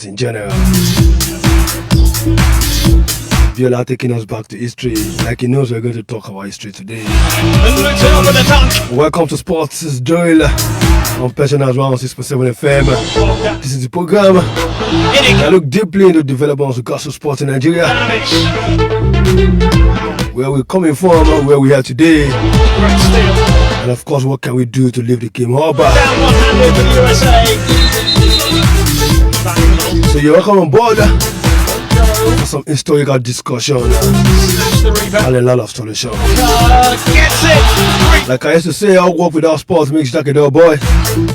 in general. Viola taking us back to history. Like he knows we're going to talk about history today. Welcome to Sports Drill on Pensioners 106.7 FM. This is the program that look deeply into developments of gospel sports in Nigeria. Where we're coming from, where we are today. And of course, what can we do to live the game up? So you're welcome on board for some historical discussion and a lot of solution. Like I used to say, all work without sports makes Jack a dull boy.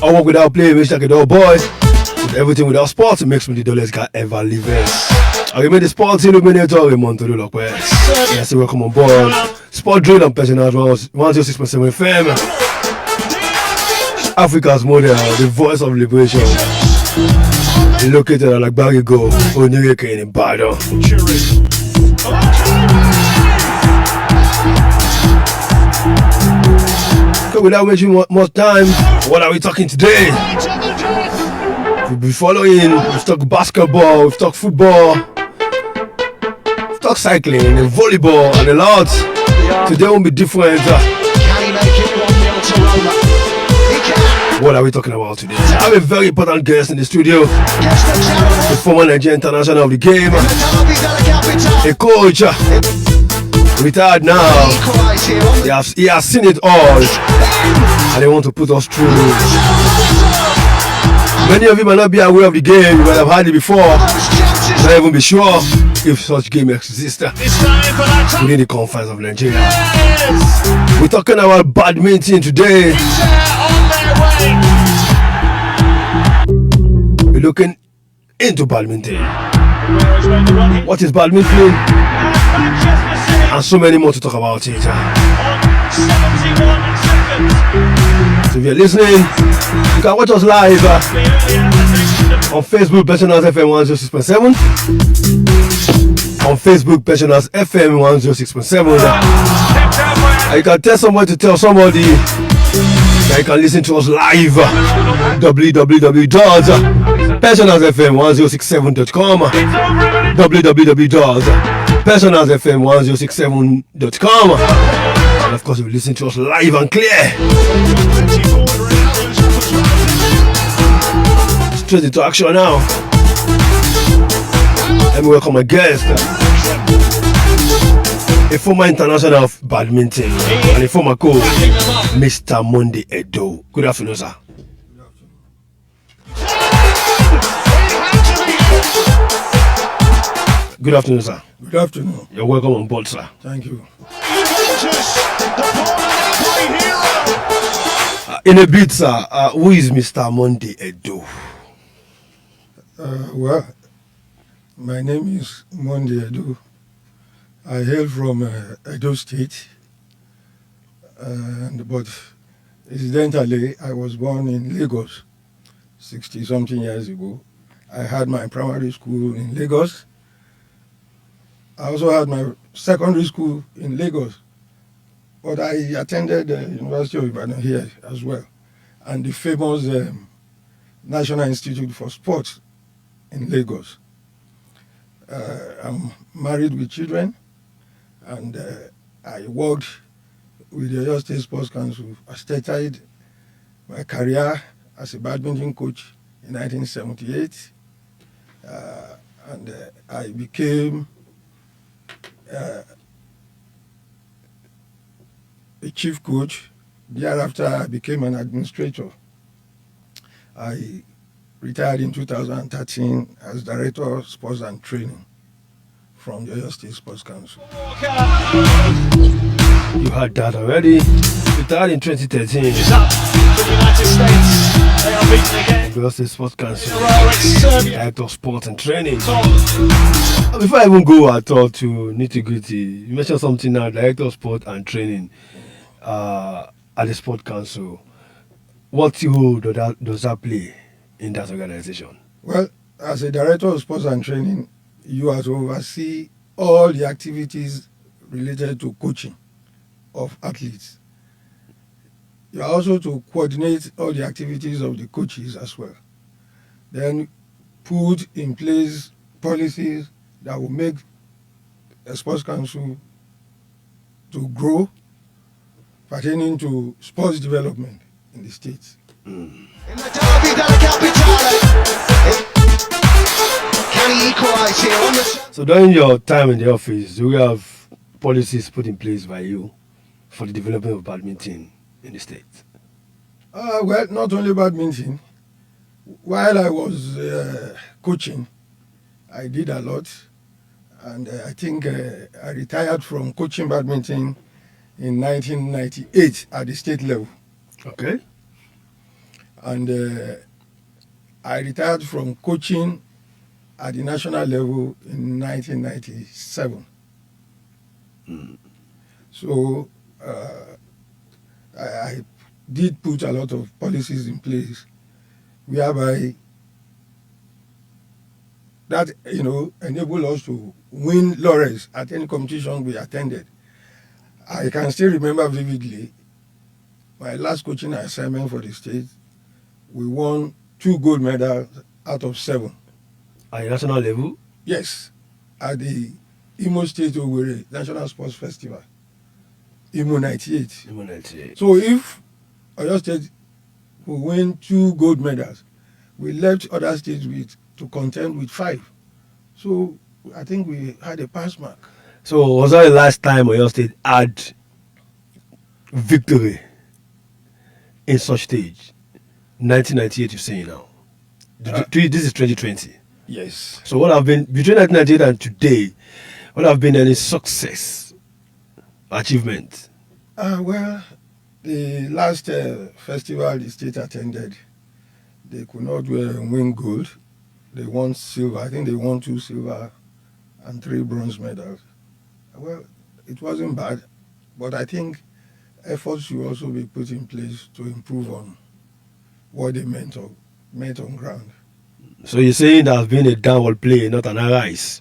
All work without play makes Jack a dull boy. But everything without sports makes me the dullest guy ever living. I remain the sports ILUMINATOR, RAYMOND TOLULOPE. Yes, welcome on board. Sport Drill on Pensioners 106.7 FM. Africa's model, the voice of liberation. Located at Lagbarigo, Onyeka in Ibadan. Okay, without wasting much time, what are we talking today? We'll be following, we've talked basketball, we've talked football, we've talked cycling and volleyball and a lot. Today won't be different. What are we talking about today? I have a very important guest in the studio. The former Nigerian international of the game. A coach. Retired now. He has seen it all. And they want to put us through. Many of you might not be aware of the game. You might have heard it before. Not even be sure if such game exists within the confines of Nigeria. We're talking about badminton today. We're looking into badminton. What is badminton? And so many more to talk about it. So if you're listening, you can watch us live on Facebook, Pensioners FM 106.7. On Facebook, Pensioners FM 106.7. You can tell somebody to tell somebody that you can listen to us live. www.pensionersfm1067.com. www.pensionersfm1067.com. And of course, you will listen to us live and clear. Straight into action now. Let me welcome my guest. A former international of badminton and a former coach, Mr. Monday Edo. Good afternoon, sir. Good afternoon, sir. Good afternoon. You're welcome on board, sir. Thank you. In a bit, sir, who is Mr. Monday Edo? Well, my name is Monday Edo. I hail from Edo State, but incidentally, I was born in Lagos 60-something years ago. I had my primary school in Lagos. I also had my secondary school in Lagos, but I attended the University of Ibadan here as well, and the famous National Institute for Sports in Lagos. I'm married with children, and I worked with the Oyo State Sports Council. I started my career as a badminton coach in 1978, and I became a chief coach. Thereafter, I became an administrator. I retired in 2013 as Director of Sports and Training from the Oyo State Sports Council. You had that already. Retired in 2013. The Oyo State Sports Council. Director of Sports and Training. Before I even go at all to nitty-gritty, you mentioned something now, Director of Sport and Training at the Sport Council. What role does that play in that organization? Well, as a Director of Sports and Training, you have to oversee all the activities related to coaching of athletes. You are also to coordinate all the activities of the coaches as well. Then put in place policies that will make the sports council to grow pertaining to sports development in the state. In the derby della capitale, can he equalise here on the... So during your time in the office, do we have policies put in place by you for the development of badminton in the state? Well, not only badminton. While I was coaching, I did a lot, and I think I retired from coaching badminton in 1998 at the state level. Okay. And I retired from coaching at the national level in 1997. So I did put a lot of policies in place whereby that enable us to win laurels at any competition we attended. I can still remember vividly my last coaching assignment for the state. We won 2 gold medals out of 7. At the national level? Yes, at the Imo State Owerri National Sports Festival, Imo 98. Imo 98. So if Oyo State will win 2 gold medals, we left other states to contend with 5. So I think we had a pass mark. So was that the last time Oyo State had victory in such stage? 1998, you're saying now. This is 2020. Yes. So what have been between 1998 and today? What have been any success, achievement? Well, the last festival the state attended, they could not win gold. They won silver. I think they won 2 silver and 3 bronze medals. Well, it wasn't bad, but I think efforts should also be put in place to improve on what they meant on ground. So you're saying there has been a downward play, not an arise?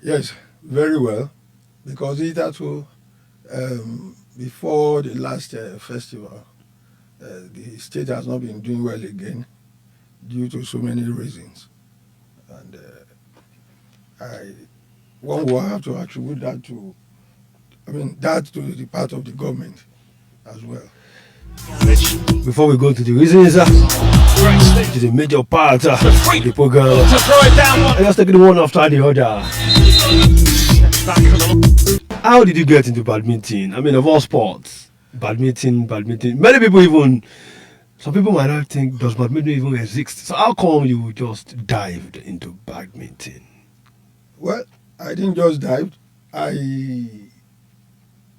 Yes, very well, because before the last festival, the state has not been doing well again due to so many reasons, and one will have to attribute that to the part of the government as well. Before we go to the reasons, which is a major part of the program, I just taking one after the other. How did you get into badminton? I mean, of all sports, badminton. Some people might not think, does badminton even exist? So how come you just dived into badminton? Well, I didn't just dive. I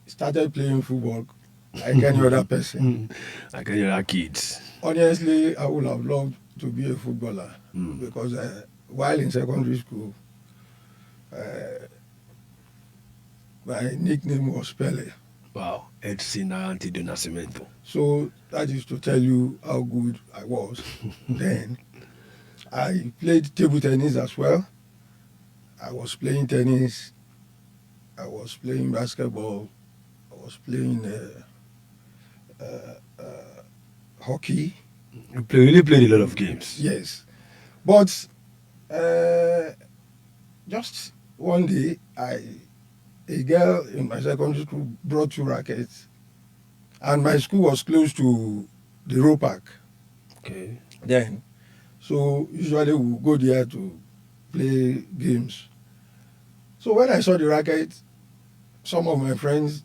started playing football like any other person. Like any other kids. Honestly, I would have loved to be a footballer because while in secondary school, my nickname was Pele. Wow, Edson Naranti do Nascimento. So that is to tell you how good I was then. I played table tennis as well. I was playing tennis. I was playing basketball. I was playing hockey. You really played a lot of games. Yes. But just one day, a girl in my secondary school brought 2 rackets, and my school was close to the row park. Okay. Then, so usually we go there to play games. So when I saw the racket, some of my friends,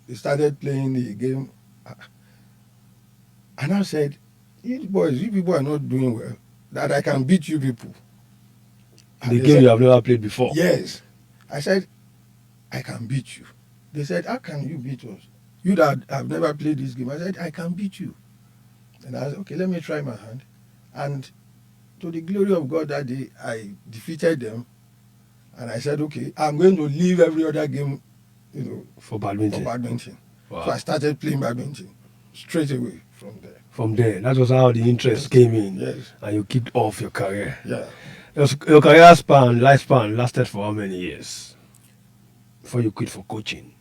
they started playing the game, and I said, you people are not doing well, that I can beat you people. And The they game said, you have never played before. yes. I said, I can beat you. They said, how can you beat us? You that have never played this game. I said, I can beat you. And I said, okay, let me try my hand. And to the glory of God that day, I defeated them. And I said, okay, I'm going to leave every other game, For badminton. Wow. So I started playing badminton straight away from there. From there, that was how the interest came in. Yes. And you kicked off your career. Yeah. Your career lifespan lasted for how many years before you quit for coaching?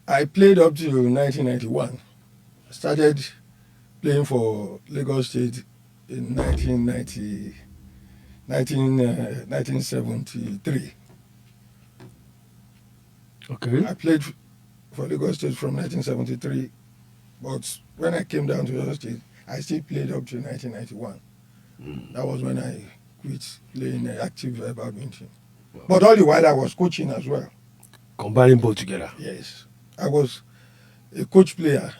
I played up till 1991. I started playing for Lagos State in 1990. 1973. Okay. I played for Lagos State from 1973, but when I came down to Lagos State, I still played up to 1991. That was when I quit playing active badminton. Wow. But all the while I was coaching as well. Combining both together. Yes, I was a coach player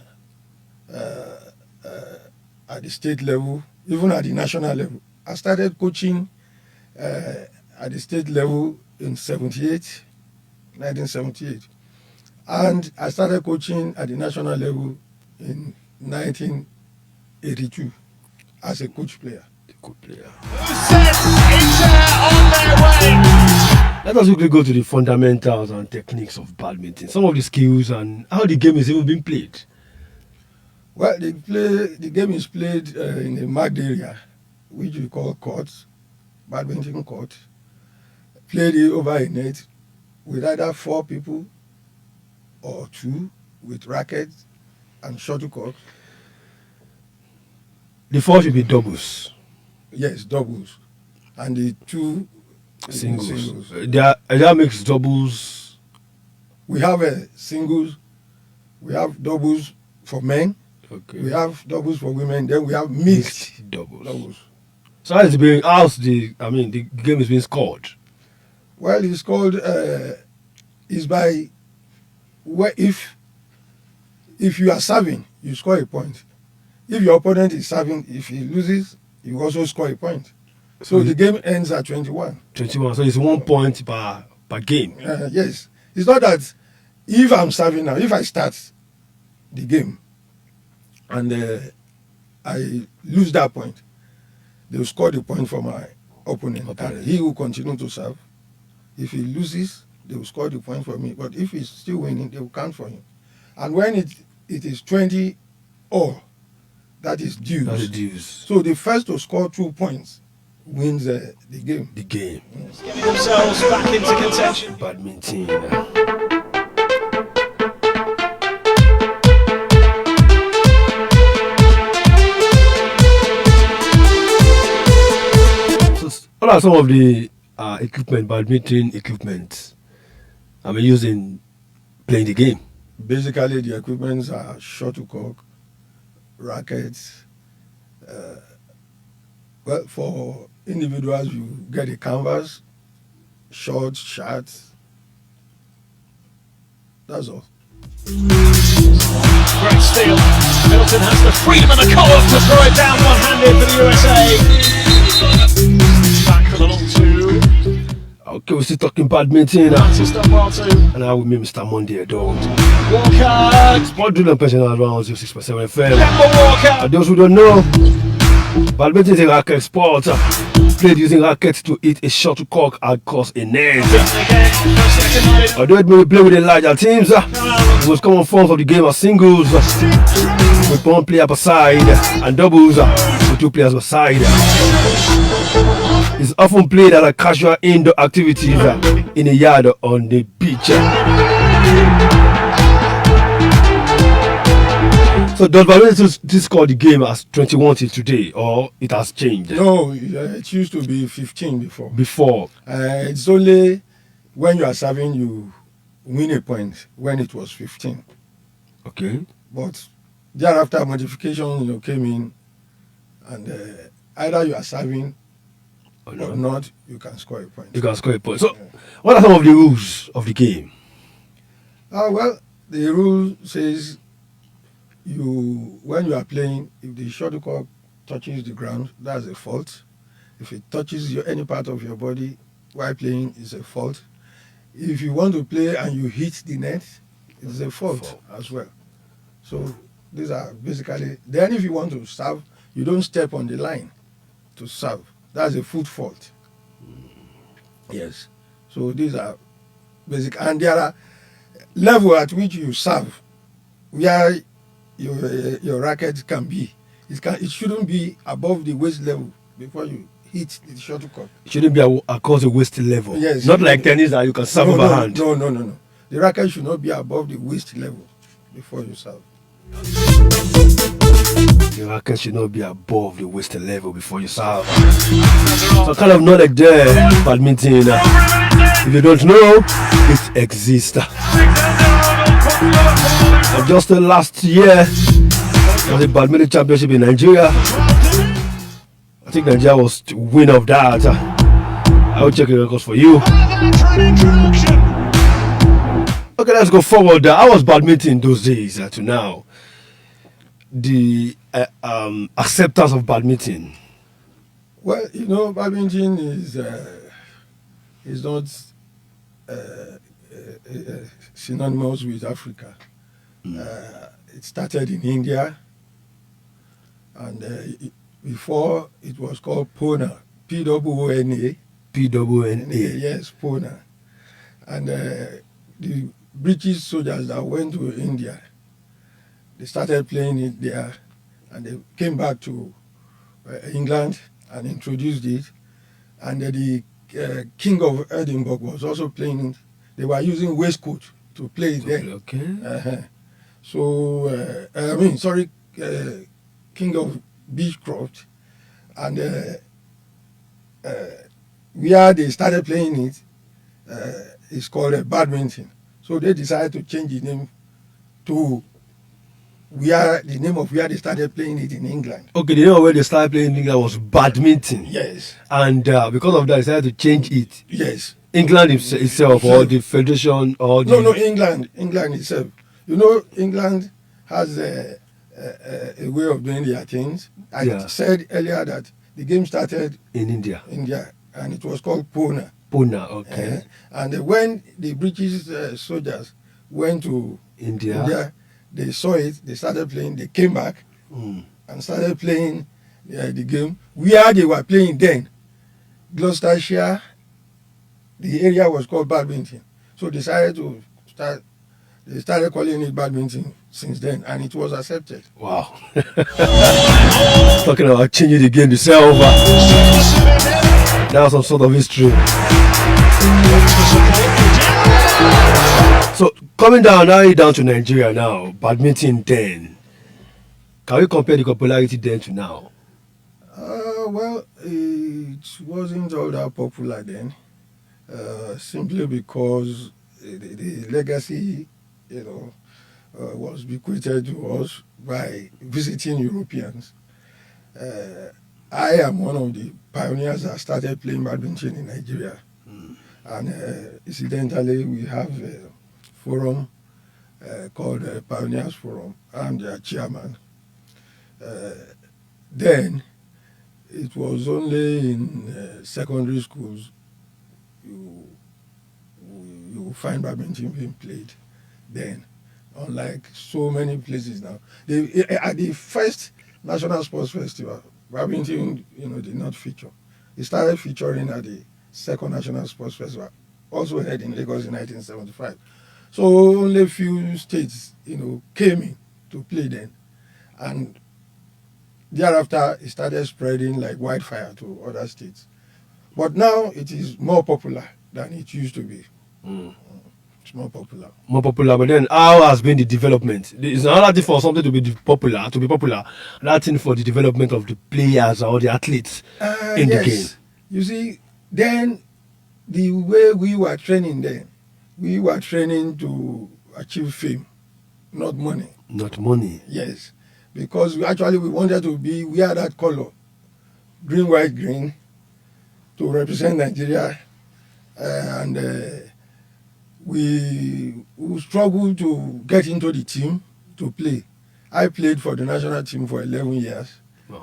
at the state level, even at the national level. I started coaching at the state level in 1978. And I started coaching at the national level in 1982 as a coach player. Good player. Sets Inter on their way. Let us quickly go to the fundamentals and techniques of badminton. Some of the skills and how the game is even being played. Well, the game is played in a marked area, which we call court, badminton court. Played over a net with either 4 people or 2 with rackets and shuttlecock. The 4 should be doubles. Yes, doubles. And the 2 Singles. That makes doubles. We have singles, we have doubles for men, Okay. we have doubles for women, then we have mixed doubles. So how is the game is being scored? Well, it's called is by where if you are serving, you score a point. If your opponent is serving, if he loses, you also score a point. So the game ends at 21. 21. So it's 1 point per game. Yes. It's not that if I'm serving now, if I start the game and I lose that point, they will score the point for my opponent. And he will continue to serve. If he loses, they will score the point for me. But if he's still winning, they will count for him. And when it is 20 all, that is dues. That's the dues. So the first to score 2 points wins the game. The game. Getting themselves back into contention. Badminton. So what are some of the badminton equipment using playing the game? Basically, the equipments are shuttlecock, rackets. Well, for individuals, you get a canvas, shorts, shirts. That's all. Great steal. Middleton has the freedom and the column to throw it down one-handed for the USA. Back a little to Okay, we're still talking badminton. Francis done well too. And I will meet Mr. Monday, dog. Walker. Sport drill and personal around 06.7 FM. Kemba Walker. And those who don't know, badminton is a racket sport. Played using rackets to hit a shuttlecock across a net. Again, first second line. Although it may play with the larger teams, the most common forms of the game are singles, with 1 player per side, and doubles, with 2 players per side. It's often played as a casual indoor activity in a yard or on the beach. So does badminton still score the game as 21 till today, or it has changed? No, it used to be 15 before. Before. It's only when you are serving, you win a point when it was 15. Okay. But thereafter, modification came in, and either you are serving or not, you can score a point. You can score a point. So, what are some of the rules of the game? Well, the rule says when you are playing, if the shuttlecock touches the ground, that's a fault. If it touches any part of your body while playing, it's a fault. If you want to play and you hit the net, it's a fault as well. So these are basically. Then if you want to serve, you don't step on the line to serve. That's a foot fault. Yes. So these are basic. And there are level at which you serve, where your racket can be. It shouldn't be above the waist level before you hit the shuttlecock. It shouldn't be across the waist level. Yes. Not like tennis that you can serve overhand. No. The racket should not be above the waist level before you serve. The racket should not be above the waist level before you serve. So kind of knowledge there, badminton. If you don't know, it exists. And just last year, there was a badminton championship in Nigeria. I think Nigeria was the winner of that. I will check the records for you. Okay, let's go forward. How was badminton those days to now? The acceptance of badminton. Well, you know, badminton is not synonymous with Africa. It started in India, and before it was called Pona, P-O-O-N-A. P-O-O-N-A. Yes, Pona. And the British soldiers that went to India, they started playing it there, and they came back to England and introduced it. And the King of Edinburgh was also playing it. They were using waistcoat to play it there. Okay. So, King of Beechcroft, and where they started playing it is called badminton. So they decided to change the name to the name of where they started playing it in England. Okay, the name of where they started playing in England was badminton. Yes. And because of that, they decided to change it. Yes. England itself, or the Federation, or the... No, England itself. You know, England has a way of doing their things. I said earlier that the game started in India, and it was called Pona. Pona, okay. And when the British soldiers went to India, they saw it, they started playing, they came back and started playing the game. Where they were playing then, Gloucestershire, the area was called badminton. So they started calling it badminton since then, and it was accepted. Wow. Talking about changing the game itself. That was some sort of history. So coming down to Nigeria now, badminton then. Can we compare the popularity then to now? Well, it wasn't all that popular then, simply because the legacy, was bequeathed to us by visiting Europeans. I am one of the pioneers that started playing badminton in Nigeria. And incidentally, we have a forum called Pioneers Forum. I'm their chairman. Then, it was only in secondary schools you find badminton being played then, unlike so many places now. At the first National Sports Festival, badminton, did not feature. It started featuring at the Second National Sports Festival, also held in Lagos in 1975. So only a few states, came in to play then. And thereafter, it started spreading like wildfire to other states. But now it is more popular than it used to be. It's more popular. More popular, but then how has been the development? It's another thing for something to be popular. Another thing for the development of the players or the athletes in the game. You see, then the way we were training then, we were training to achieve fame, not money. Not money. Yes, because we wanted to wear that color, green, white, green, to represent Nigeria, and we struggled to get into the team to play. I played for the national team for 11 years,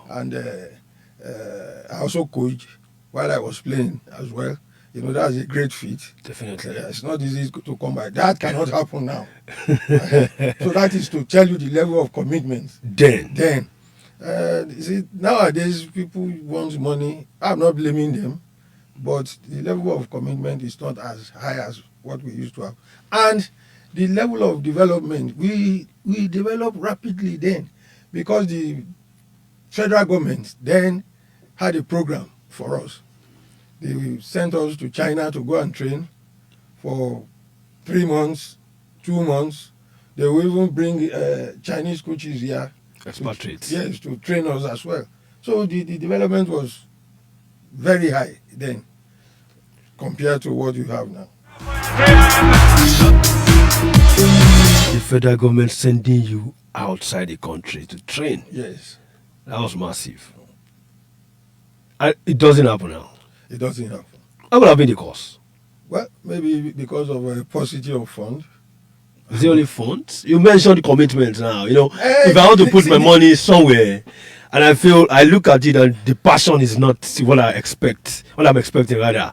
and I also coached while I was playing as well. That's a great feat. Definitely. It's not easy to come by. That cannot happen now. So that is to tell you the level of commitment. Then. You see, nowadays people want money. I'm not blaming them, but the level of commitment is not as high as what we used to have. And the level of development, we developed rapidly then, because the federal government then had a program for us. They sent us to China to go and train for 3 months, 2 months. They will even bring Chinese coaches here Expatriates. Yes, to train us as well. So the development was very high then compared to what you have now. The federal government sending you outside the country to train. Yes, That was massive. It doesn't happen now. it doesn't happen. What would have been the cause? Well, maybe because of a paucity of fund. Is it only funds? You mentioned the commitment now. You know, Hey, if I want to put see, my money somewhere and I look at it and the passion is not what I expect, what I'm expecting rather,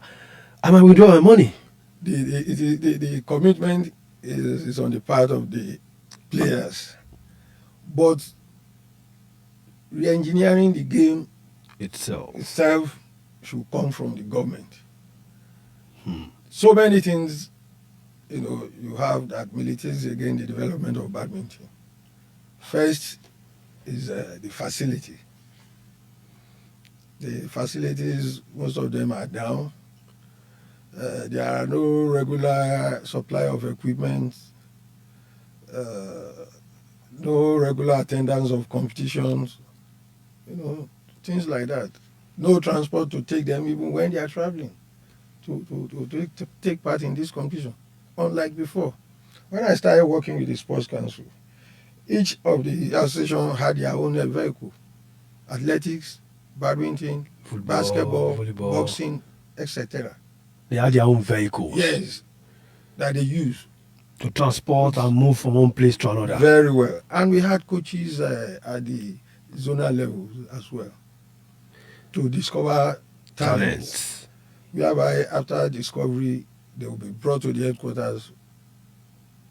I might withdraw my money. The commitment is on the part of the players, but re-engineering the game itself should come from the government. So many things, you have that militates against the development of badminton. First is the facility. The facilities, most of them are down. There are no regular supply of equipment, no regular attendance of competitions, things like that. No transport to take them even when they are traveling to take part in this competition, unlike before. When I started working with the Sports Council, each of the associations had their own vehicle. Athletics, badminton, Football, basketball, volleyball. boxing, etc. They had their own vehicles. Yes, that they use. To transport and move from one place to another. Very well. And we had coaches at the zonal level as well to discover talents. Whereby after discovery, they will be brought to the headquarters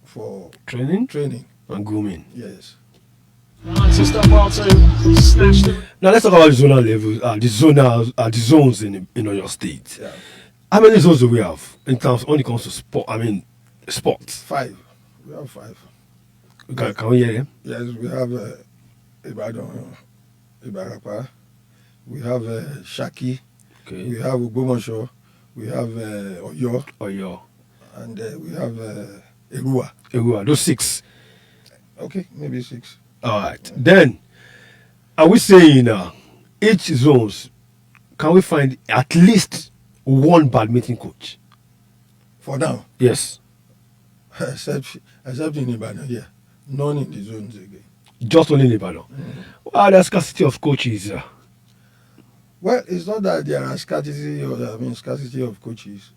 for Training and grooming. Yes. It's done well to snatch them. Now let's talk about the zonal levels, the zones in your state. Yeah. How many zones do we have in terms when it comes to sport? Sports. 5. We have 5. Can we hear them? Yes, we have Ibadan, Ibarapa. We have Shaki. Okay. We have Ogbomoso. We have Oyo. And we have Erua. Those 6. Okay, maybe 6. All right. Then, are we saying each zones, can we find at least one badminton coach? For now, Yes. except in Ibadan, yeah. None in the zones again. Just only in Ibadan. Well, there's scarcity of coaches. Well, it's not that there are scarcity of coaches,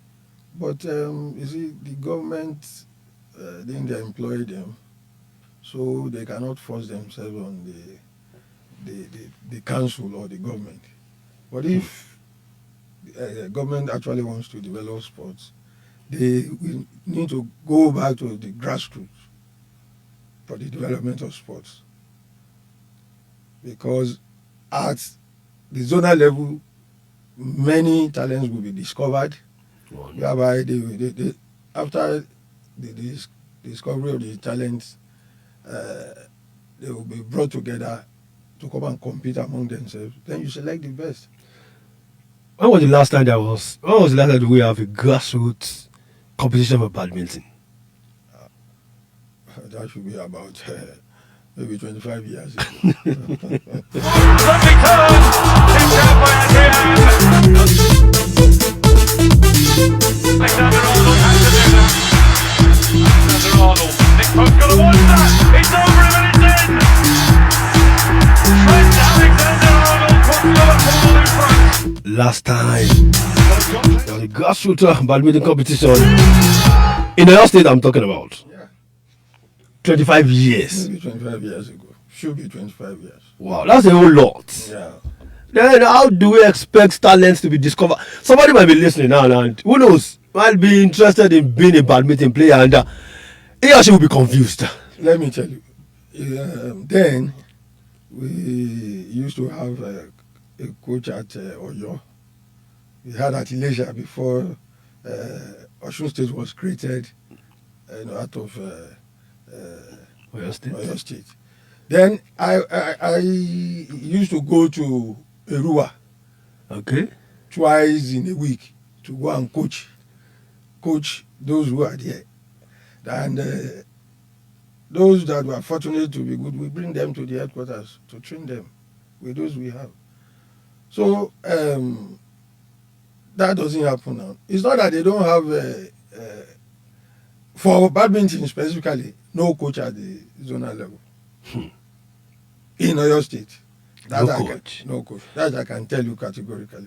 but you see, the government didn't employ them, so they cannot force themselves on the council or the government. But if the government actually wants to develop sports, they will need to go back to the grassroots for the development of sports. Because at the zonal level, many talents will be discovered, whereby they after the discovery of the talents, they will be brought together to come and compete among themselves. Then you select the best. When was the last time we have a grassroots competition for badminton? That should be about maybe 25 years ago. Lovely turn. Tipped out by Adrian. Alexander Arnold has to do that. Alexander Arnold. Nick Pope's got to watch that. It's over him and it's in. Trent Alexander-Arnold puts Liverpool in front. Last time there was a grassroots badminton competition in the state I'm talking about. Yeah. 25 years. Maybe 25 years ago. Should be 25 years. Wow, that's a whole lot. Yeah. Then how do we expect talents to be discovered? Somebody might be listening now and who knows, might be interested in being a badminton player and he or she will be confused. Let me tell you. Then we used to have a coach at Oyo. We had at Ilesha before Osun State was created out of Oyo State. Then I used to go to Erua twice in a week to go and coach those who are there. And those that were fortunate to be good, we bring them to the headquarters to train them with those we have. So that doesn't happen now. It's not that they don't have, for badminton specifically, no coach at the zonal level. In Oyo State. That No I coach. No coach. That I can tell you categorically.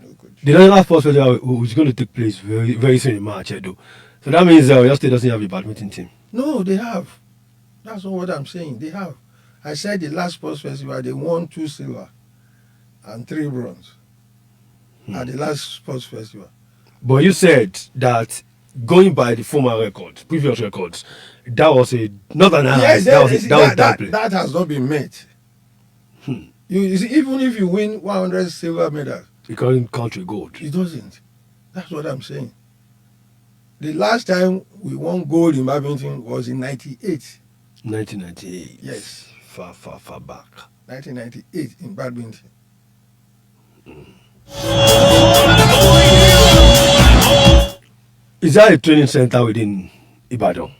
No coach. The National Sports Festival is going to take place very, very soon in March, though. So that means your state doesn't have a badminton team. No, they have. That's not what I'm saying. They have. I said the last sports festival, they won 2 silver and 3 bronze at the last sports festival. But you said that going by the former records, previous records, that was not an Yes, downplay. that has not been met. You see, even if you win 100 silver medals, Because country gold. it doesn't. That's what I'm saying. The last time we won gold in badminton was in 98. 1998. Yes. Far back. 1998 in badminton. Is there a training center within Ibadan?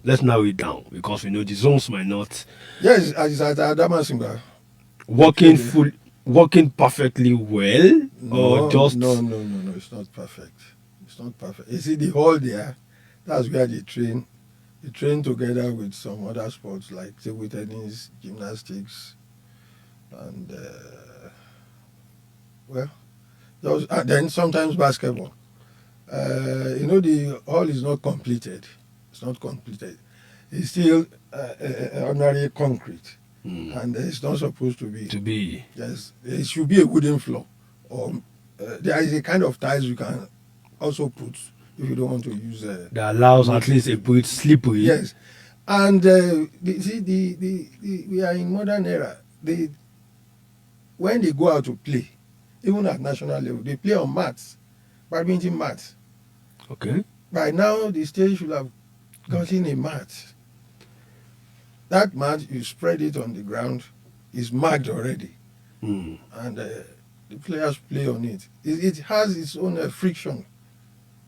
Let's narrow it down because we know the zones might not Yes, it's at Adamasingba. working perfectly well, or just No, it's not perfect. It's not perfect. You see the hall there, that's where they train. They train together with some other sports like table tennis, gymnastics, and then sometimes basketball. The hall is not completed. It's not completed. It's still ordinary concrete, and it's not supposed to be. Yes, it should be a wooden floor, or there is a kind of tiles you can also put if you don't want to use. That allows at least a bit slippery. Yes, and we are in modern era. When they go out to play, even at national level, they play on mats, badminton mats. Okay. By now, the state should have gotten a mat. That mat, you spread it on the ground, is marked already, and the players play on it. It has its own friction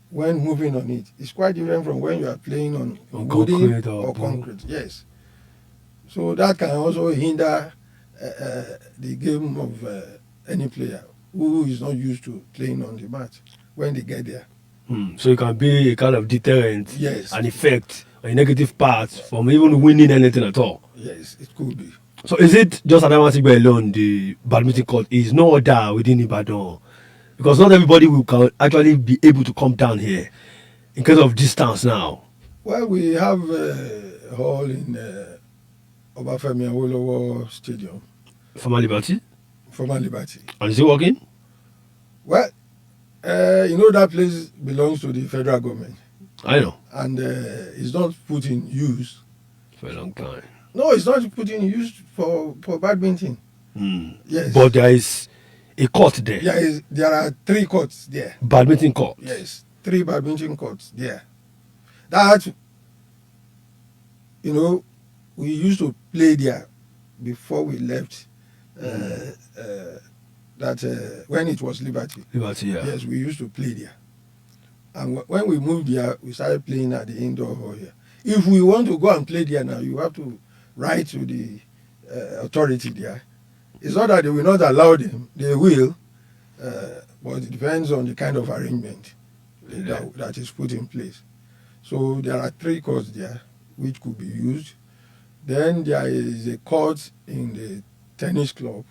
when moving on it. It's quite different from when you are playing on wooden concrete or concrete. Yes. So that can also hinder the game of any player who is not used to playing on the mat when they get there. So it can be a kind of deterrent, Yes. an effect, a negative part from even winning anything at all. Yes, it could be. So is it just Adamasingba alone, the badminton court? Is no other within Ibadan? Because not everybody can actually be able to come down here in case of distance now. Well, we have a hall in Obafemi Awolowo Stadium, Former Liberty? former Liberty. And is it working? Well, that place belongs to the federal government, I know. and it's not put in use. For a long time. No, it's not put in use for badminton. Yes. But there is a court there. There are 3 courts there. Badminton court. Yes, 3 badminton courts there. That, we used to play there before we left. When it was Liberty. Liberty, yeah. Yes, we used to play there. And when we moved there, we started playing at the indoor hall here. If we want to go and play there now, you have to write to the authority there. It's not that they will not allow them. They will. But it depends on the kind of arrangement that is put in place. So there are 3 courts there which could be used. Then there is a court in the tennis club.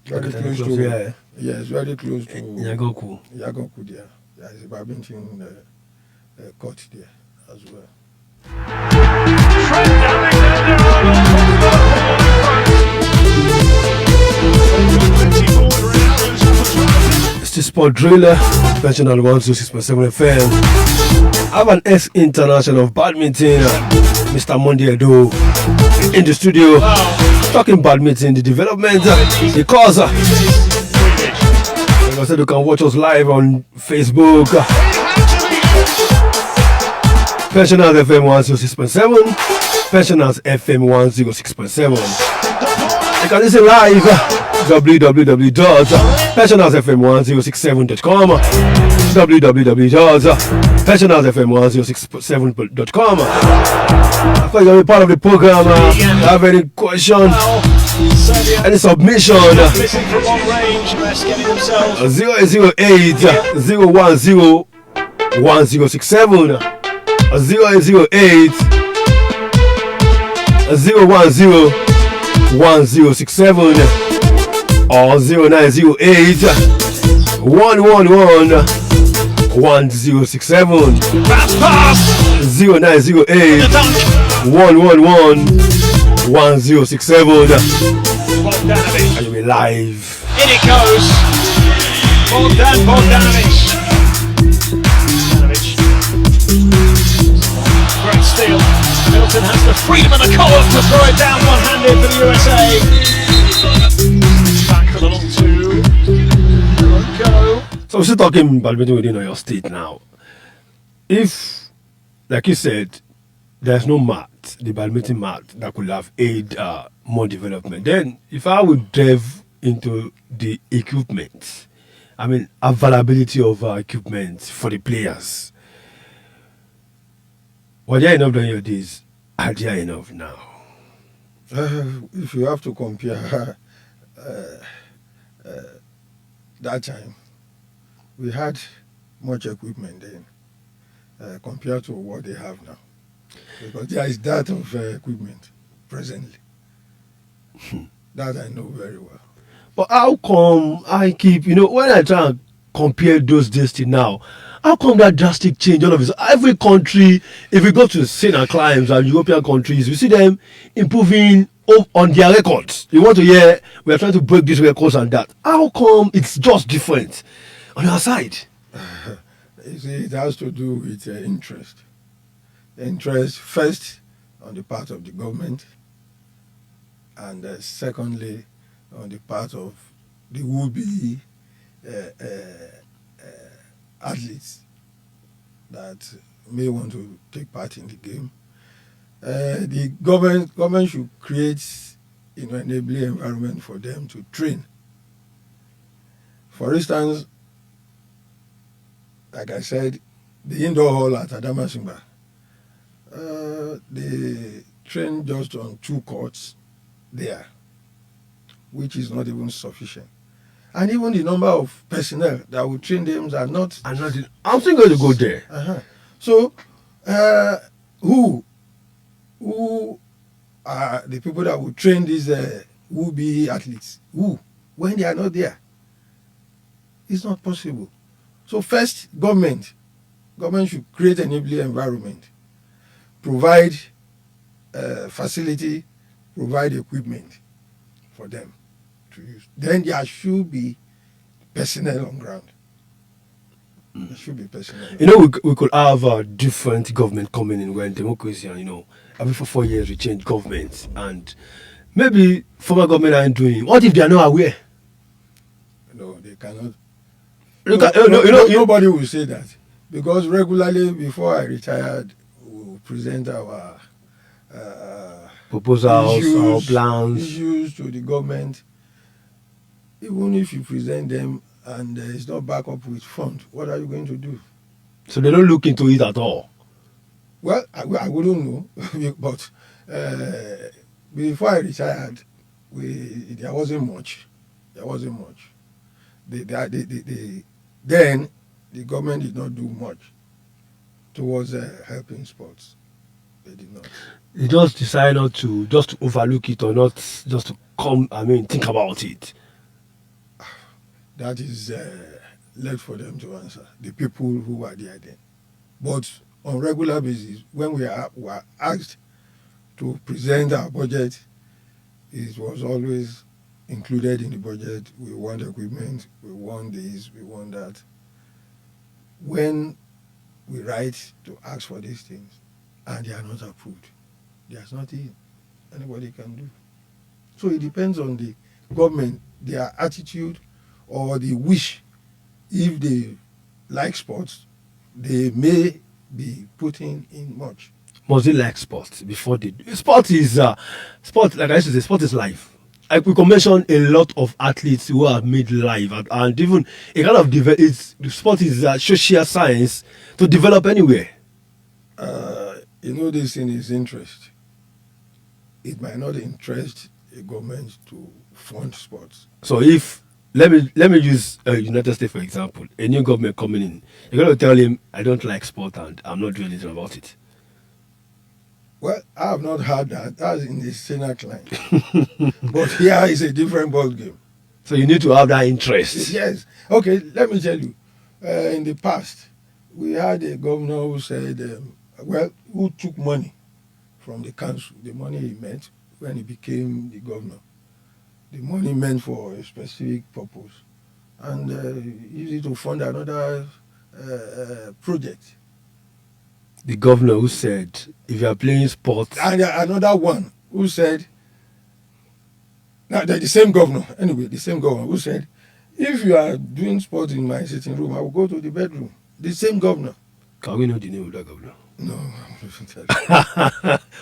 Very close to, yeah. Yes, very close to Yagoku. Yagoku there. There is a badminton court there as well. Trent Alexander-Arnold. It's the Sport Driller, National 106.7 FM. I have an ex-international of badminton, Mr. Monday Edo, in the studio, talking badminton, the development, the cause. Like I said, you can watch us live on Facebook. Pensioners FM 106.7, Pensioners FM 106.7. You can listen live www.pensionersfm1067.com. www.pensionersfm1067.com. Of course, you're a part of the program. Have any question, any submission? Missing from long range, best getting themselves. 0808 010 1067. 0808 010 1067 or 0908 111 1067. Bounce pass. 0908 The dunk. 111 1067. Bogdanovic. And you'll be live. In it goes. Bogdanovic. Bogdanovic. Great steal. Middleton has the freedom and the co-op to throw it down one-handed for the USA. Back for the long two. Go. So we're still talking badminton within your state now. If, like you said, there's no mat, the badminton mat that could have aid more development, then if I would delve into the equipment, I mean availability of equipment for the players, were there enough during your days? Are there enough now? If you have to compare that time, we had much equipment then compared to what they have now. Because there is that of equipment presently. That I know very well. But how come I keep, when I try and compare those days to now, how come that drastic change all of this? Every country, if we go to Siena climbs and European countries, we see them improving on their records. You want to hear, we are trying to break these records and that. How come it's just different on our side? You see, it has to do with interest. Interest first on the part of the government, and secondly on the part of the would-be athletes that may want to take part in the game. The government should create enabling environment for them to train. For instance, like I said, the indoor hall at Adamasingba, they train just on 2 courts there, which is not even sufficient. And even the number of personnel that will train them are not. I'm still going to go there. So, who are the people that will train these would-be athletes? Who? When they are not there? It's not possible. So first, government should create an enabling environment, provide facility, provide equipment for them to use. Then there should be personnel on ground. There should be personnel. We could have a different government coming in when democracy and, every 4 years we change government and maybe former government aren't doing. What if they are not aware? No, they cannot. Nobody will say that, because regularly before I retired, we present our proposals, our plans, issues to the government. Even if you present them and it's not back up with funds, what are you going to do? So they don't look into it at all. Well, I wouldn't know, but before I retired, there wasn't much. Then the government did not do much towards helping sports. They did not. They just decide not to, just to overlook it or not, just to think about it. That is left for them to answer, the people who were there then. But on regular basis, when we were asked to present our budget, it was always included in the budget. We want equipment, we want this, we want that. When we write to ask for these things and they are not approved, there's nothing anybody can do. So it depends on the government, their attitude or the wish. If they like sports, they may be putting in much. Must they like sports before they do? Sport is like I used to say, sport is life. like we can mention a lot of athletes who have made life, and even a kind of sport is a social science to develop anywhere. This thing is interest. It might not interest a government to fund sports. So if let me use United States for example, a new government coming in, you're going to tell him, I don't like sport and I'm not doing anything about it. Well, I have not heard that. That's in the Senate line. But here is a different ball game. So you need to have that interest. Yes. Okay, let me tell you. In the past, we had a governor who said, who took money from the council, the money he meant when he became the governor. The money meant for a specific purpose. And he used it to fund another project. The governor who said, if you are playing sports... And another one who said, the same governor who said, if you are doing sport in my sitting room, I will go to the bedroom. The same governor. Can we know the name of that governor? No.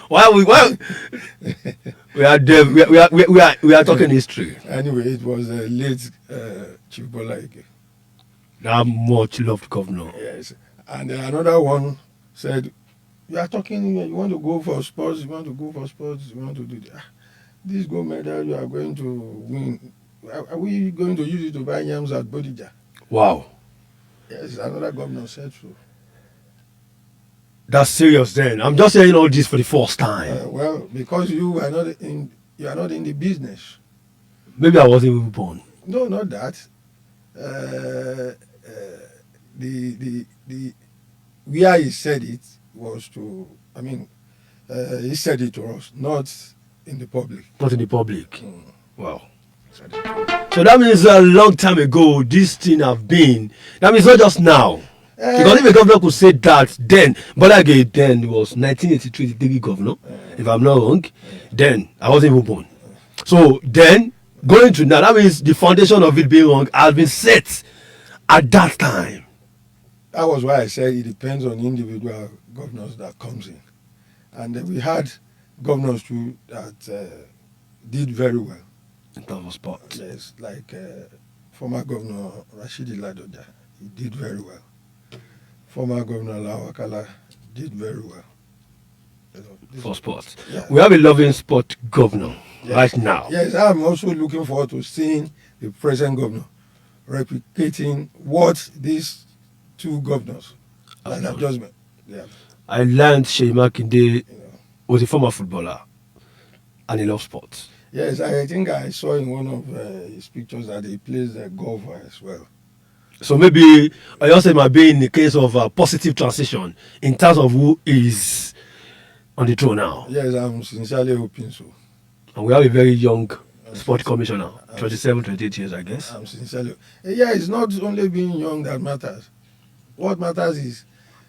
Why we are talking history. Anyway, it was a late Chief Bola Ige. That much loved governor. Yes. And another one said, you are talking, you want to go for sports, you want to do that. This gold medal you are going to win, are we going to use it to buy yams at Bodija? Wow. Yes, another governor said so. That's serious then. I'm just hearing all this for the first time. Well, because you are not in the business. Maybe I wasn't even born. No, not that. The where he said it was to, he said it to us, not in the public. Not in the public. Wow. So that means a long time ago, this thing have been. That means not just now. Because if a governor could say that then, but again, then was 1983 the governor, if I'm not wrong, then I wasn't even born. So then, going to now, that means the foundation of it being wrong has been set at that time. That was why I said it depends on individual governors that comes in. And we had governors too that did very well. In terms of sport. Yes, like former governor Rashidi Ladoja, he did very well. Former Governor Lawakala did very well. For sports. Yeah. We have a loving sport governor right now. Yes, I'm also looking forward to seeing the present governor replicating what these two governors that have just been. Yeah. I learned Sheyi Makinde was a former footballer and he loves sports. Yes, I think I saw in one of his pictures that he plays golf as well. So maybe I also might be in the case of a positive transition in terms of who is on the throne now. Yes, I'm sincerely hoping so. And we have a very young sport commissioner, 27, 28 years, I guess. I'm sincerely. Yeah, it's not only being young that matters. What matters is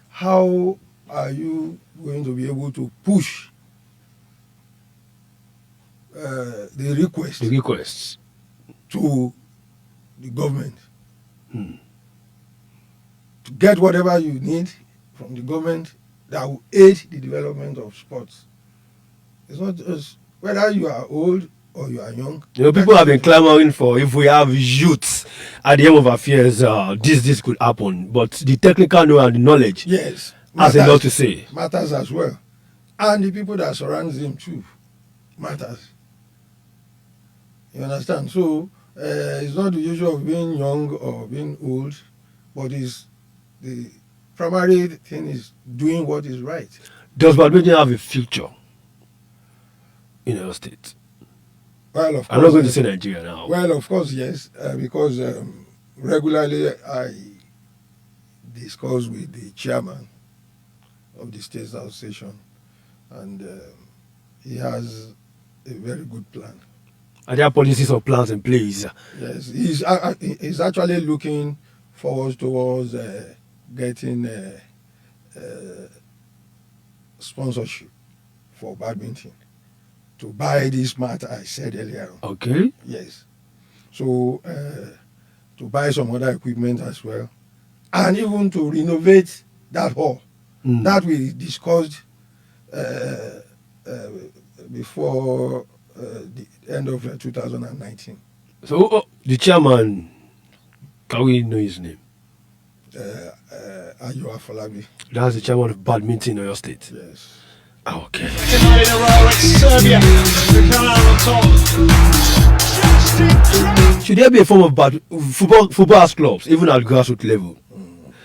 how are you going to be able to push the requests to the government. To get whatever you need from the government that will aid the development of sports. It's not just whether you are old or you are young. People have been clamoring for if we have youth at the end of affairs, this could happen. But the technical know and the knowledge has a lot to say. Matters as well. And the people that surround him too matters. You understand? So it's not the issue of being young or being old, but it's the primary thing is doing what is right. Does badminton have a future in our state? Well, of course. I'm not going to say Nigeria now. Well, of course, yes, because regularly I discuss with the chairman of the State Association, and he has a very good plan. Are there policies or plans in place? Yes, he's actually looking forward towards getting sponsorship for badminton to buy this mat I said earlier on. Okay. Yes. So to buy some other equipment as well, and even to renovate that hall that we discussed before the end of 2019. So the chairman, can we know his name? Ayo Afolabi. That's the chairman of badminton in your state. Yes. Oh, okay. Second night in a row, it's Serbia to come out on top. Should there be a form of football clubs, even at grassroots level?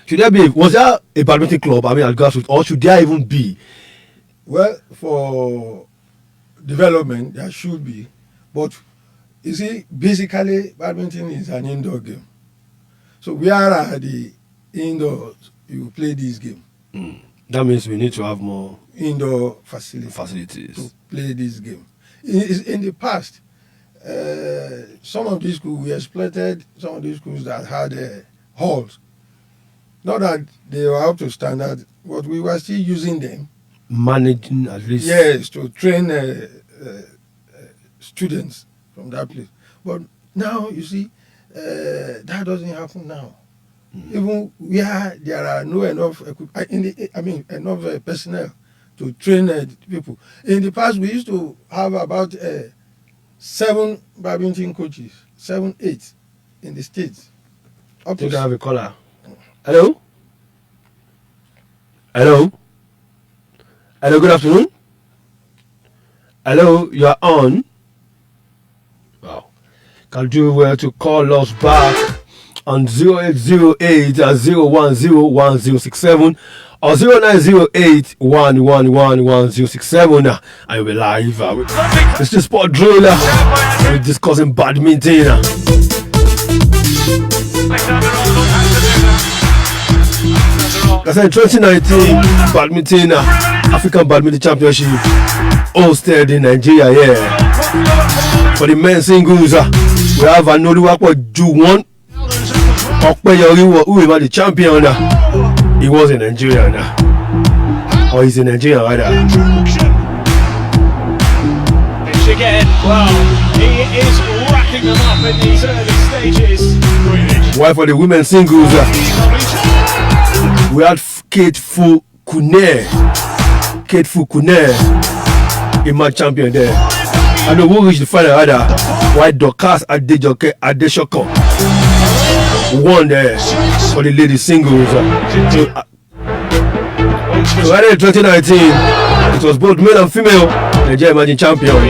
Should there be? Was there a badminton club? I mean, at grassroots, or should there even be? Well, for development, there should be, but you see, basically, badminton is an indoor game. So where are the indoors you play this game? That means we need to have more Indoor facilities facilities. to play this game. In the past, some of these schools, we exploited some of these schools that had halls. Not that they were up to standard, but we were still using them. Managing at least. Yes, to train students from that place. But now, you see, that doesn't happen now. Even where there are no enough enough personnel to train people. In the past, we used to have about 7 badminton coaches, 7, 8 in the States. You can have a caller. Hello? Hello? Hello, good afternoon. Hello, you are on. Wow. Can do well to call us back on 0808 0101067 or 0908 1111067. And you'll be live. It's the sport driller. We're discussing badminton. That's in 2019 badminton African Badminton Championship hosted in Nigeria. Yeah. For the men's singles, we have Anoluwapo Juwon Okpeyori, who is the champion. He was in Nigeria, or he's in Nigeria rather. Again, well, he is racking them up in these early stages. While for the women's singles, we had Kate Fukune, a match champion there. I know who reached the final rather. While Dorcas Adeshoko won there for the ladies singles. So in 2019, it was both male and female Nigeria Imagine champion. And he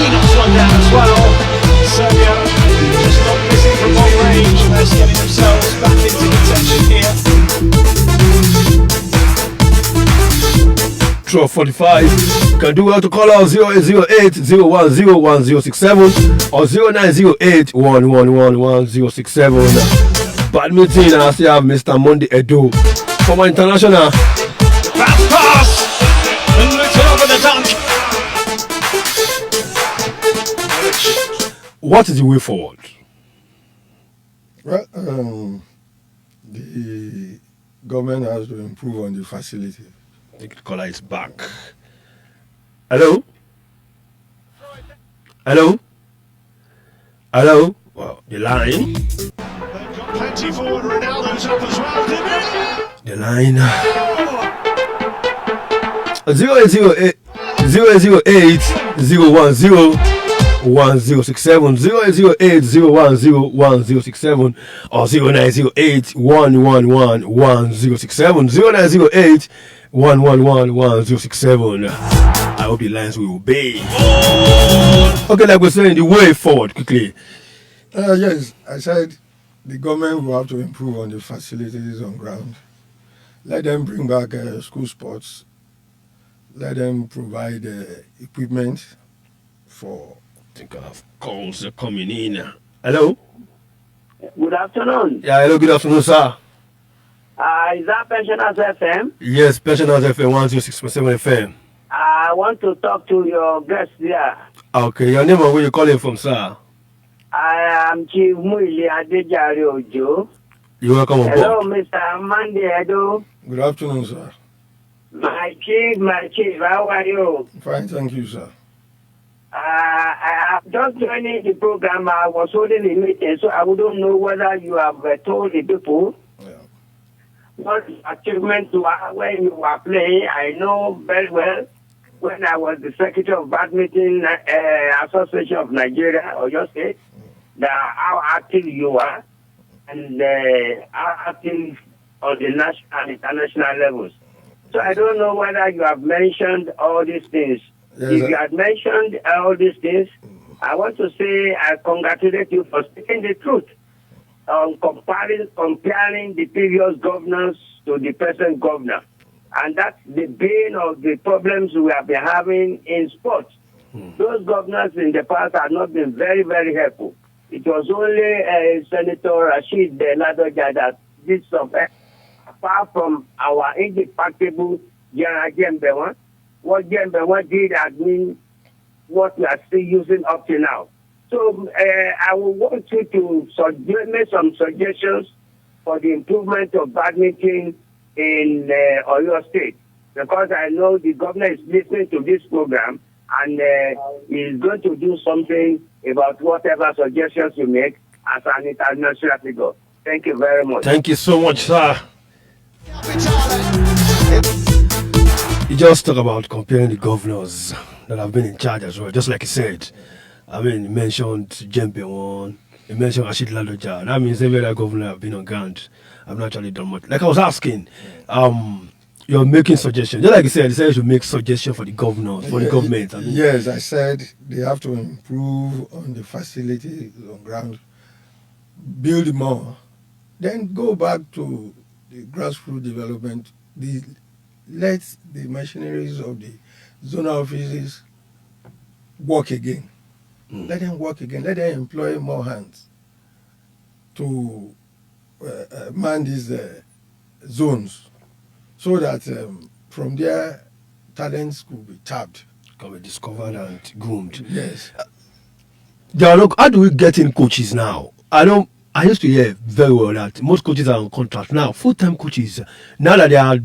knocks one down as well. Serbia just not missing from long range. They're getting themselves back into contention here. 12:45. Can do well to call out 0808 0101067 or 0908 1111067. Badminton, I still have Mr. Monday Edo, former international. Bounce pass! And looks it over the dunk. What is the way forward? Well, the government has to improve on the facility. The caller is back. Hello? Hello? Hello? Well, the line. They've got plenty forward. Ronaldo's up as well. The line. 0808 008 010 1067 0808 0101067 or 0908 111 1067 0908 1111067. I hope the lines will obey. Okay, like we're saying, the way forward quickly. Yes, I said the government will have to improve on the facilities on ground. Let them bring back school sports. Let them provide equipment for. I think I have calls coming in. Hello? Good afternoon. Yeah, hello, good afternoon, sir. Is that Pensioners FM? Yes, Pensioners FM 106.7 FM. I want to talk to your guest there. Okay, your name and where you calling from, sir? I am Chief Muili Adejari Ojo. You're welcome on Hello, board. Mr. Mande Edo. Good afternoon, sir. My chief, how are you? Fine, thank you, sir. I have just joined the program. I was holding a meeting, so I wouldn't know whether you have told the people what achievements you are when you are playing. I know very well. when I was the Secretary of Badminton Association of Nigeria or your state, how active you are and how active on the national and international levels. So I don't know whether you have mentioned all these things. Yes, If you had mentioned all these things, I want to say I congratulate you for speaking the truth on comparing the previous governors to the present governor. And that's the bane of the problems we have been having in sports. Those governors in the past have not been very, very helpful. It was only Senator Rashid Ladoja that did some, apart from our indefatigable General Jembewan. What Jembewan did has been what we are still using up to now. So I will want you to make some suggestions for the improvement of badminton in Oyo State, because I know the governor is listening to this program and is going to do something about whatever suggestions you make as an international figure. Thank you very much. Thank you so much, sir. You just talk about comparing the governors that have been in charge as well, just like you said. I mean, you mentioned Jembe, you mentioned Rashid Ladoja. That means every other governor have been on ground. I've not actually done much. Like I was asking, you're making suggestions. Just like you said you should make suggestions for the governors, for the government. I mean. Yes, I said they have to improve on the facilities on ground, build more, then go back to the grassroots development. Let the machineries of the zonal offices work again. Let them work again. Let them employ more hands to man these zones, so that from there talents could be tapped, Can be discovered and groomed. Yes. How do we get in coaches now? I used to hear very well that most coaches are on contract now. Full-time coaches, now that they are,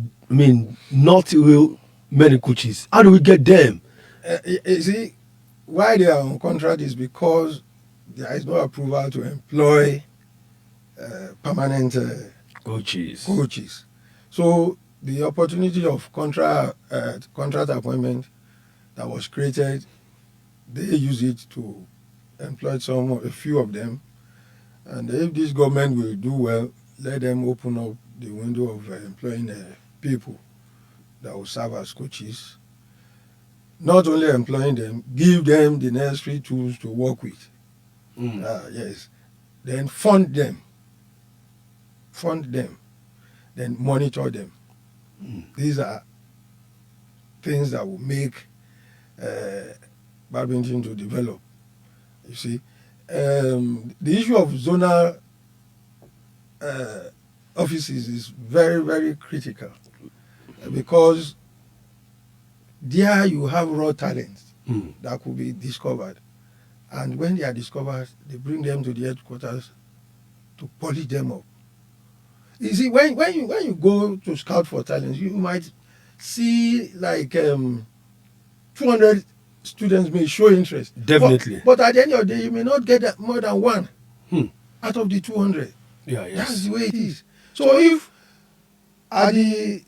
not real many coaches. How do we get them? You see, why they are on contract is because there is no approval to employ permanent coaches. So the opportunity of contract appointment that was created, they use it to employ a few of them. And if this government will do well, let them open up the window of employing people that will serve as coaches. Not only employing them, give them the necessary tools to work with. Yes. Then fund them, then monitor them. These are things that will make badminton to develop. You see, the issue of zonal offices is very, very critical, because there you have raw talents that could be discovered, and when they are discovered, they bring them to the headquarters to polish them up. You see, when you go to scout for talents, you might see like 200 students may show interest. Definitely. But at the end of the day, you may not get more than one out of the 200. Yeah, yes. That's the way it is. So if at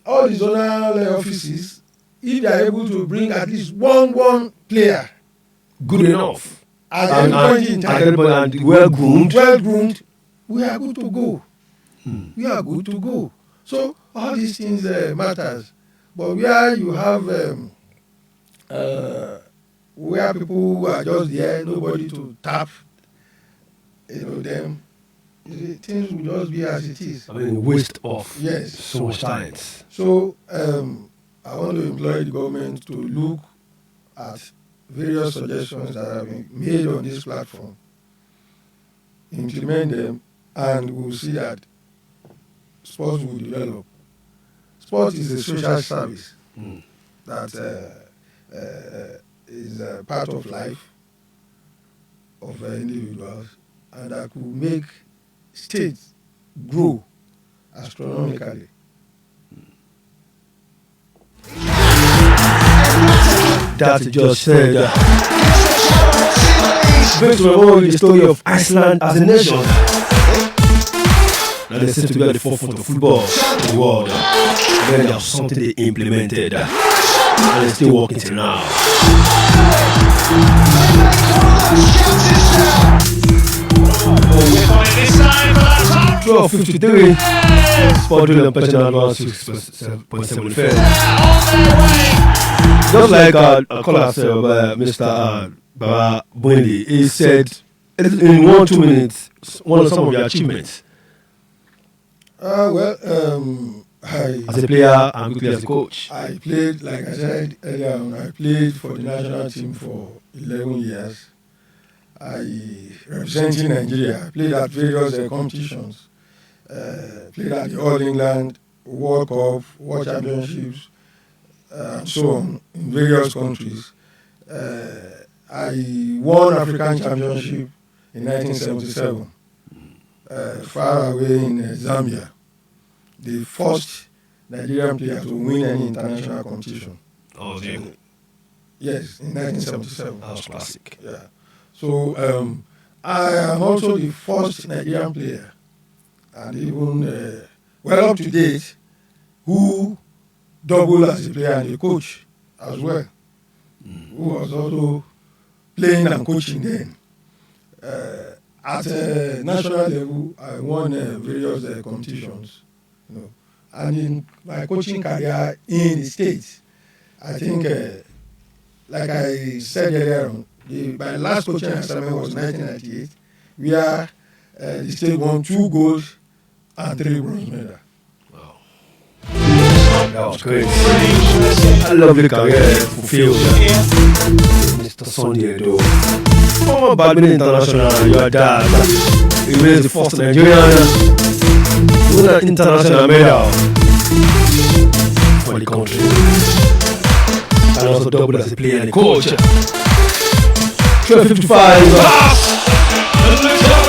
all the zonal offices, if they are able to bring at least one player, Good enough. at any point in time, And well-groomed. we are good to go. We are good to go. So all these things matters. But where you have where people who are just there, nobody to tap, them, things will just be as it is. Waste of Yes. so much talent. So I want to employ the government to look at various suggestions that have been made on this platform, implement them, and we'll see that sports will develop. Sport is a social service that is a part of life of individuals, and that could make states grow astronomically. That you just said. Brings to memory the story of Iceland as a nation. Now they seem to be at the forefront of football in the world. then there's something they implemented and it's still working till now. 12:53. Sport Drilling Pension Advance 6.7 fair. Just like our caller said, Mr. Baba Bundy, he said in 1-2 minutes, one of some of your achievements. As a player and quickly as a coach. I played, like I said earlier on, I played for the national team for 11 years. I represented Nigeria. I played at various competitions. Played at the All England, World Cup, World Championships, and so on in various countries. I won African Championship in 1977, far away in Zambia. The first Nigerian player to win any international competition. Oh, okay. Yes, in 1977. That was classic. Yeah. So I am also the first Nigerian player, and even well up to date, who doubled as a player and a coach as well, who was also playing and coaching then. At a national level, I won various competitions. You know. And in my coaching career in the States, I think, like I said earlier on, my last coaching assignment was 1998, where the state won 2 gold and 3 bronze medals. Wow. That was great. I love the career fulfilled. Mr. Sunday Edo. Former badminton international, your dad. He was the first Nigerian to win an international medal for the country. And also doubled as a player and a coach. 12:55.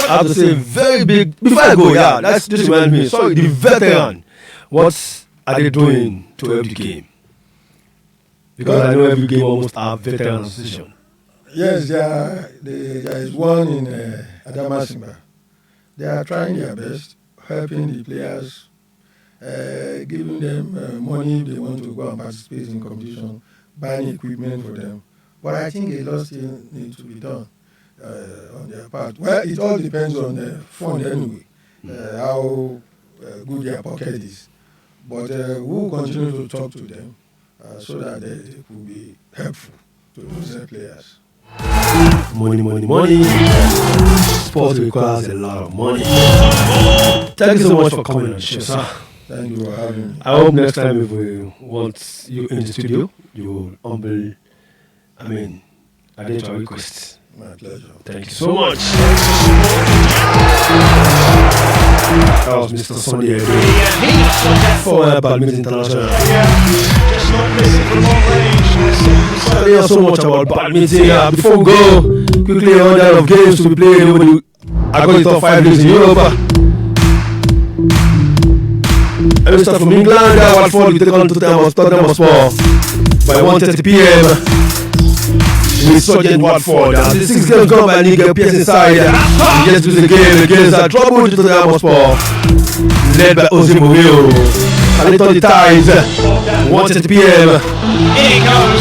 I have to say, very big. Before I go, let's just remind me. Sorry, the veteran. What are they doing to help the game? Because I know every game almost have veteran association. Yes, there is one in Adamasingba. They are trying their best, helping the players, giving them money if they want to go and participate in competition, buying equipment for them. But I think a lot still needs to be done on their part. Well, it all depends on the fund anyway, how good their pocket is. But we'll continue to talk to them so that they will be helpful to those players. Money. Sport requires a lot of money. Thank you so much for coming on the show, sir. Thank you for having me. I hope next time if we want you in the studio, you will humble, adhere to our requests. My pleasure. Thank you so much. That was Mr. Sunday Edo, former badminton international. Telling us so much about badminton. Before we go, quickly a round of games to be played. I got the top 5 leagues in Europe. And we start from England. Watford will take on Tottenham Hotspur by 1:30 p.m. with Sergeant Watford. As the 6 games gone by, Nigel Pierce inside. He gets to the game against a trouble to Tottenham Hotspur, led by Jose Mourinho. And it on the ties, 1:30 p.m.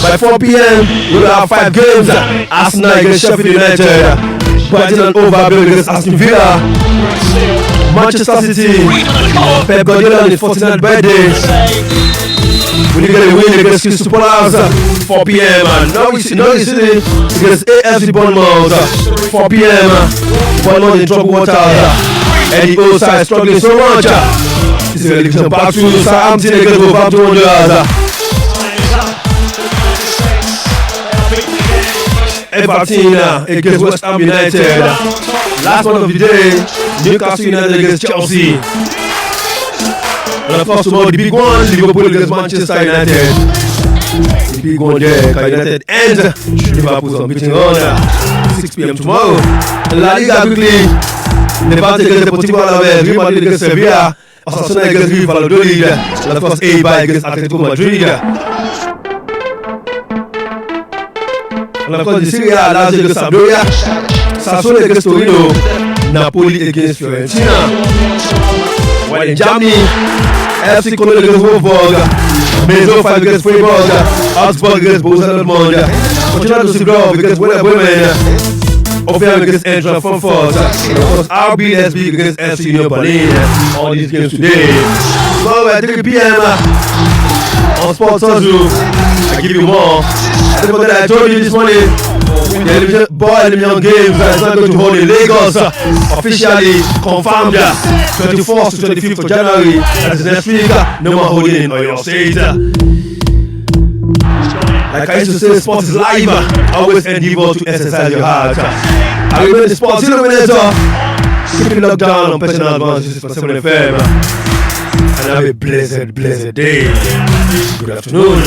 By 4 p.m., we will have 5 games. Arsenal against Sheffield United, Brighton and Hove Albion against Aston Villa, Manchester City, Pep Guardiola on his 49th birthday. We get a win against Crystal Palace, 4 p.m. And Norwich City against AFC Bournemouth, 4 p.m. Bournemouth in trouble waters, and the old side struggling so much. This is a relegation battle. Southampton against Wolverhampton Wanderers, Everton against West Ham United. Last one of the day, Newcastle United against Chelsea. And of course tomorrow the big one, Liverpool against Manchester United. The big one there, United and Liverpool's unbeaten run, 6 p.m. tomorrow. La Liga quickly, Levante against Deportivo Alaves, Real Madrid against Sevilla, Osasuna against Real Valladolid, and of course Eibar against Atletico Madrid. And of course the Serie A, Lazio against Sampdoria, Sassuolo against Torino, Napoli against Fiorentina. While in Germany, FC Cologne against Wolfsburg, Mainz 05 against Freiburg, Augsburg against Borussia Dortmund, Fortuna Düsseldorf against Werder Bremen, Hoffenheim against Eintracht Frankfurt, and of course RB Leipzig against FC Union Berlin. All these games today. So at 3 p.m. on Sports Zoo, I give you more. And don't forget I told you this morning, the Elimination Games is not going to hold in Lagos. Officially confirmed 24th to 25th of January. That is next week. No more holding in Oyo State. Like I used to say, sports is live. Always endeavor to exercise your heart. I remain the Sports Illuminator. Keep it locked down on Personal Advances for 7 FM. And have a blessed day. Good afternoon.